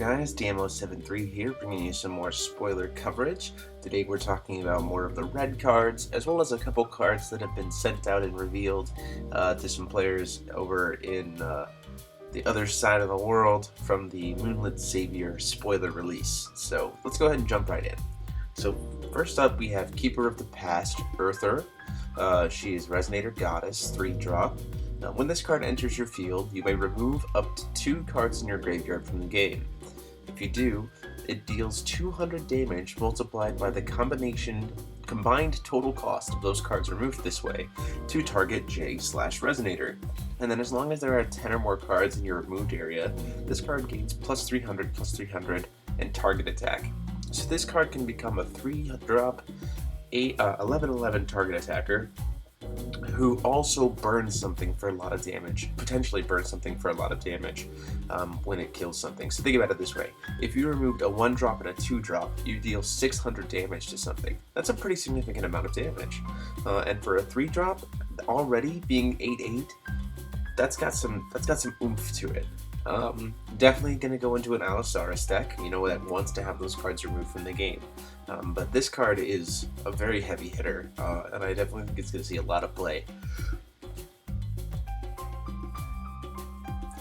guys, DMO73 here, bringing you some more spoiler coverage. Today we're talking about more of the red cards, as well as a couple cards that have been sent out and revealed to some players over in the other side of the world from the Moonlit Savior spoiler release. So let's go ahead and jump right in. So first up we have Keeper of the Past, Earther. She is Resonator Goddess, 3-drop. When this card enters your field, you may remove up to 2 cards in your graveyard from the game. If you do, it deals 200 damage multiplied by the combined total cost of those cards removed this way to target J/Resonator. And then as long as there are 10 or more cards in your removed area, this card gains plus 300 and target attack. So this card can become a 3-drop 11/11 target attacker who also burns something for a lot of damage, potentially burns something for a lot of damage when it kills something. So think about it this way: if you removed a 1-drop and a 2-drop, you deal 600 damage to something. That's a pretty significant amount of damage. And for a 3-drop, already being 8/8, that's got some oomph to it. Definitely going to go into an Allosaurus deck, that wants to have those cards removed from the game. But this card is a very heavy hitter, and I definitely think it's going to see a lot of play.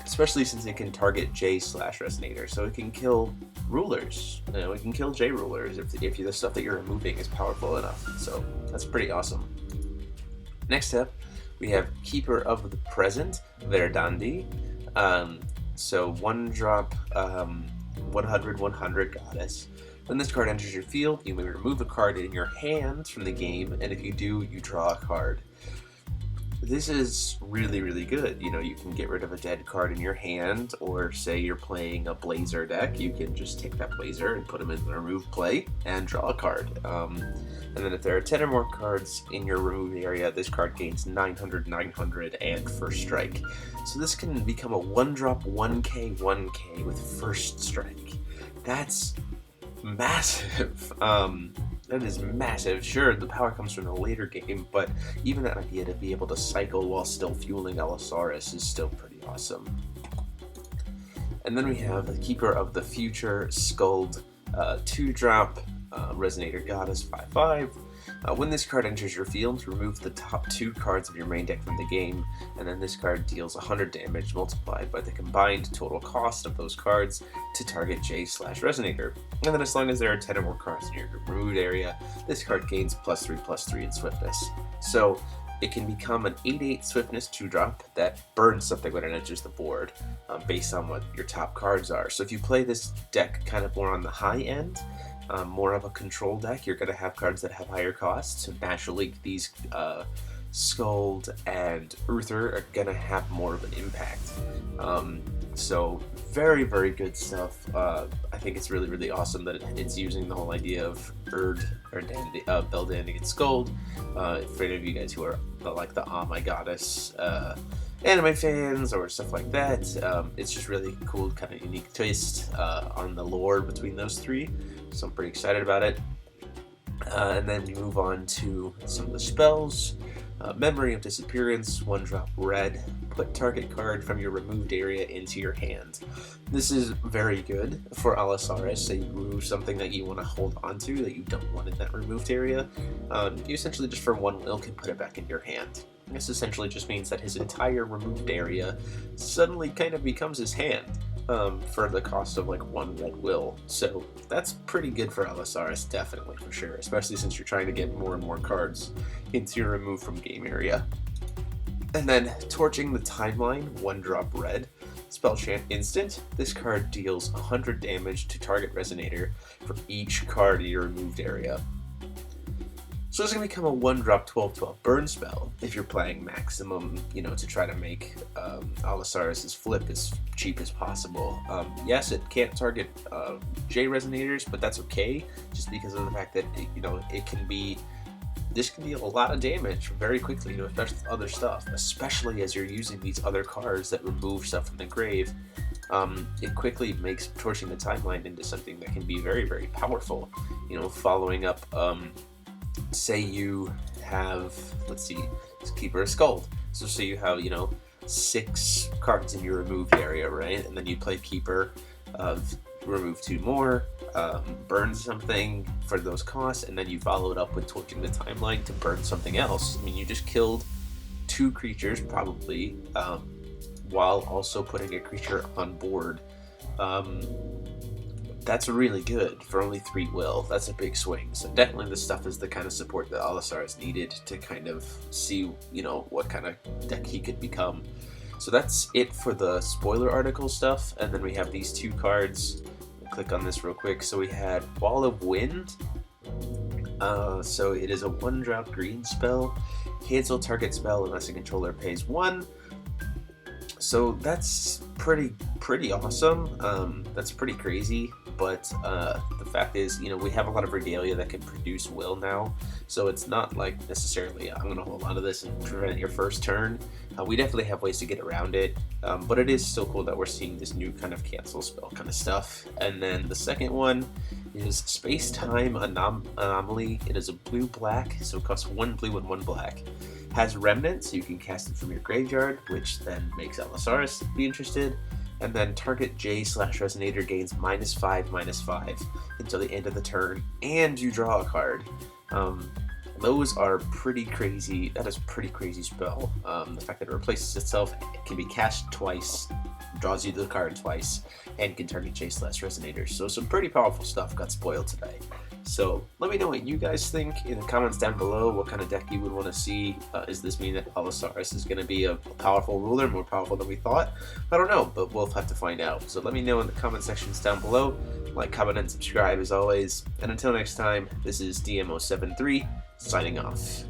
Especially since it can target J/Resonator, so it can kill rulers. It can kill J rulers if the stuff that you're removing is powerful enough. So that's pretty awesome. Next up, we have Keeper of the Present, Verdandi. So 1-drop, 100 Goddess. When this card enters your field, you may remove a card in your hand from the game, and if you do, you draw a card. This is really, really good. You can get rid of a dead card in your hand, or say you're playing a Blazer deck, you can just take that Blazer and put him in the remove play and draw a card. And then if there are 10 or more cards in your removed area, this card gains 900, and First Strike. So this can become a 1-drop 1k with First Strike. That's massive. That is massive. Sure, the power comes from the later game, but even that idea to be able to cycle while still fueling Allosaurus is still pretty awesome. And then we have the Keeper of the Future, Skuld, 2-drop, Resonator Goddess, 5/5. When this card enters your field, remove the top 2 cards of your main deck from the game, and then this card deals 100 damage multiplied by the combined total cost of those cards to target J/Resonator. And then as long as there are 10 or more cards in your removed area, this card gains +3/+3 in swiftness. So it can become an 8/8 swiftness 2-drop that burns something when it enters the board, based on what your top cards are. So if you play this deck kind of more on the high end, more of a control deck, you're going to have cards that have higher costs. So naturally, these Skuld and Earther are going to have more of an impact. So very, very good stuff. I think it's really, really awesome that it's using the whole idea of Beldandy and Skuld. For any of you guys who are like the Oh My Goddess anime fans or stuff like that, it's just really cool, kind of unique twist on the lore between those 3. So I'm pretty excited about it. And then we move on to some of the spells. Memory of Disappearance, 1-drop red. Put target card from your removed area into your hand. This is very good for Allosaurus. Say you remove something that you want to hold onto that you don't want in that removed area. You essentially just for 1 will can put it back in your hand. This essentially just means that his entire removed area suddenly kind of becomes his hand, for the cost of like 1 red will. So that's pretty good for Allosaurus, definitely, for sure, especially since you're trying to get more and more cards into your remove from game area. And then Torching the Timeline, 1-drop red. Spell chant instant. This card deals 100 damage to target Resonator for each card in your removed area. So it's going to become a 1-drop 12/12 burn spell if you're playing maximum, to try to make Allosaurus' flip as cheap as possible. Yes, it can't target J Resonators, but that's okay, just because of the fact that this can deal a lot of damage very quickly, especially with other stuff, especially as you're using these other cards that remove stuff from the grave. It quickly makes Torching the Timeline into something that can be very, very powerful. Following up, say you have, Keeper of Skuld. So say you have, 6 cards in your removed area, right? And then you play Keeper of remove 2 more, burn something for those costs, and then you follow it up with torching the timeline to burn something else. I mean, you just killed 2 creatures probably, while also putting a creature on board. That's really good for only 3 will. That's a big swing. So definitely this stuff is the kind of support that Alisar's needed to kind of see, you know, what kind of deck he could become. So that's it for the spoiler article stuff, and then we have these 2 cards. I'll click on this real quick. So we had Wall of Wind. So it is a 1-drop green spell. Cancel target spell unless a controller pays 1. So that's pretty awesome. That's pretty crazy. But the fact is, you know, we have a lot of regalia that can produce will now, so it's not like necessarily I'm going to hold on to this and prevent your first turn. We definitely have ways to get around it, but it is still cool that we're seeing this new kind of cancel spell kind of stuff. And then the second one is Spacetime Anomaly. It is a blue-black, so it costs 1 blue and 1 black. Has Remnant, so you can cast it from your graveyard, which then makes Allosaurus be interested. And then target J/Resonator gains -5/-5 until the end of the turn, and you draw a card. Those are pretty crazy. That is a pretty crazy spell. The fact that it replaces itself, it can be cast twice, draws you the card twice, and can target J/Resonator. So some pretty powerful stuff got spoiled today. So let me know what you guys think in the comments down below. What kind of deck you would want to see. Does this mean that Allosaurus is going to be a powerful ruler, more powerful than we thought? I don't know, but we'll have to find out. So let me know in the comment sections down below. Like, comment, and subscribe as always. And until next time, this is DMO73 signing off.